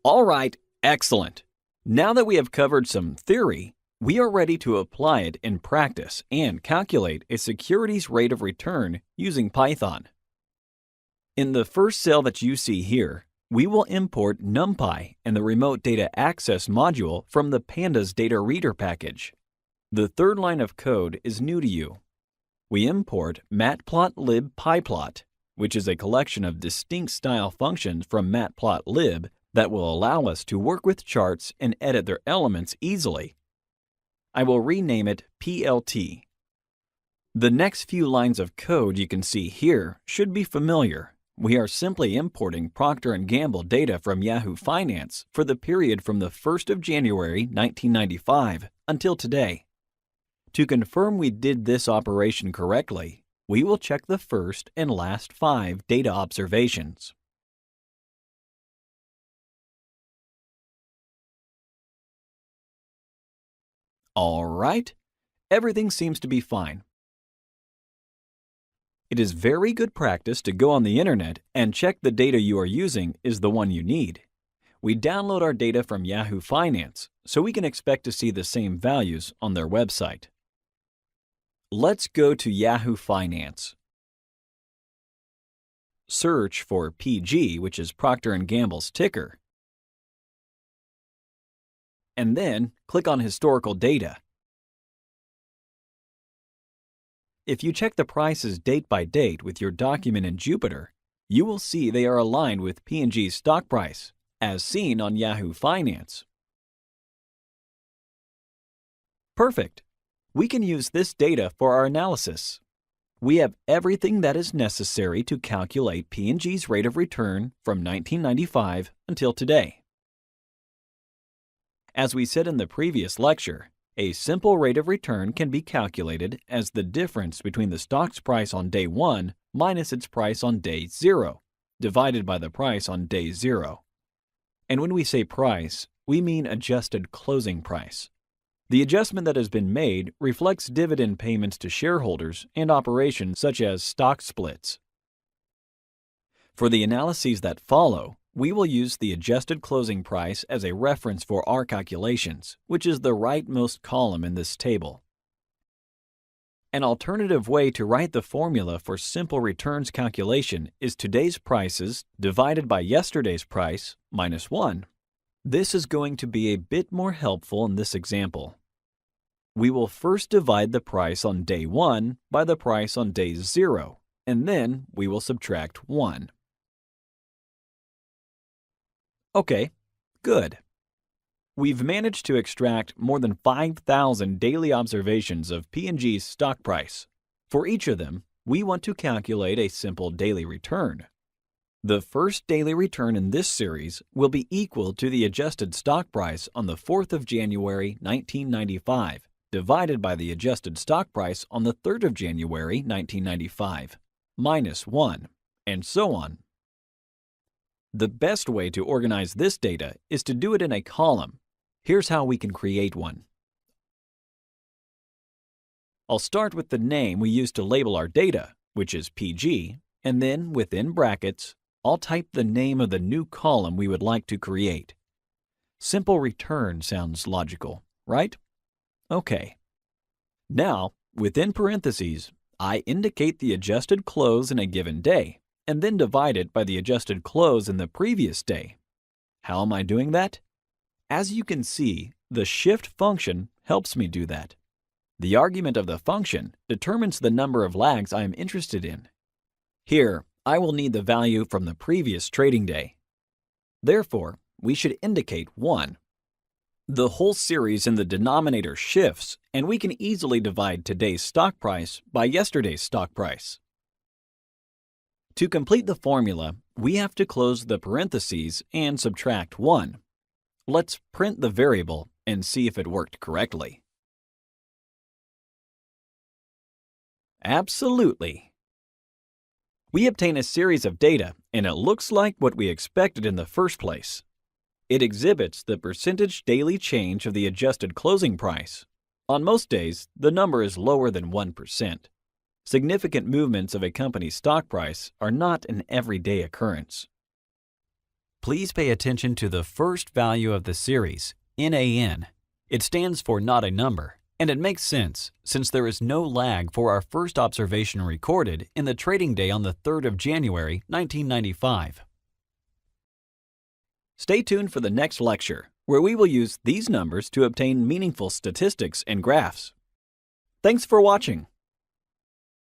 All right, excellent. Now that we have covered some theory, we are ready to apply it in practice and calculate a securities rate of return using Python. In the first cell that you see here, we will import NumPy and the Remote Data Access module from the Pandas Data Reader package. The third line of code is new to you. We import matplotlib/pyplot, which is a collection of distinct style functions from matplotlib that will allow us to work with charts and edit their elements easily. I will rename it PLT. The next few lines of code you can see here should be familiar. We are simply importing Procter & Gamble data from Yahoo Finance for the period from the 1st of January 1995 until today. To confirm we did this operation correctly, we will check the first and last 5 data observations. All right, everything seems to be fine. It is very good practice to go on the internet and check the data you are using is the one you need. We download our data from Yahoo Finance, so we can expect to see the same values on their website. Let's go to Yahoo Finance. Search for PG, which is Procter & Gamble's ticker, and then click on Historical Data. If you check the prices date by date with your document in Jupyter, you will see they are aligned with P&G's stock price, as seen on Yahoo Finance. Perfect! We can use this data for our analysis. We have everything that is necessary to calculate P&G's rate of return from 1995 until today. As we said in the previous lecture, a simple rate of return can be calculated as the difference between the stock's price on day 1 minus its price on day 0, divided by the price on day 0. And when we say price, we mean adjusted closing price. The adjustment that has been made reflects dividend payments to shareholders and operations such as stock splits. For the analyses that follow, we will use the adjusted closing price as a reference for our calculations, which is the rightmost column in this table. An alternative way to write the formula for simple returns calculation is today's prices divided by yesterday's price minus 1. This is going to be a bit more helpful in this example. We will first divide the price on day 1 by the price on day 0, and then we will subtract 1. Okay, good. We've managed to extract more than 5,000 daily observations of P&G's stock price. For each of them, we want to calculate a simple daily return. The first daily return in this series will be equal to the adjusted stock price on the 4th of January 1995, divided by the adjusted stock price on the 3rd of January 1995, minus 1, and so on. The best way to organize this data is to do it in a column. Here's how we can create one. I'll start with the name we use to label our data, which is PG, and then within brackets, I'll type the name of the new column we would like to create. Simple return sounds logical, right? Okay. Now, within parentheses, I indicate the adjusted close in a given day, and then divide it by the adjusted close in the previous day. How am I doing that? As you can see, the shift function helps me do that. The argument of the function determines the number of lags I am interested in. Here, I will need the value from the previous trading day. Therefore, we should indicate 1. The whole series in the denominator shifts, and we can easily divide today's stock price by yesterday's stock price. To complete the formula, we have to close the parentheses and subtract 1. Let's print the variable and see if it worked correctly. Absolutely. We obtain a series of data, and it looks like what we expected in the first place. It exhibits the percentage daily change of the adjusted closing price. On most days, the number is lower than 1%. Significant movements of a company's stock price are not an everyday occurrence. Please pay attention to the first value of the series, NaN. It stands for not a number, and it makes sense since there is no lag for our first observation recorded in the trading day on the 3rd of January, 1995. Stay tuned for the next lecture, where we will use these numbers to obtain meaningful statistics and graphs. Thanks for watching.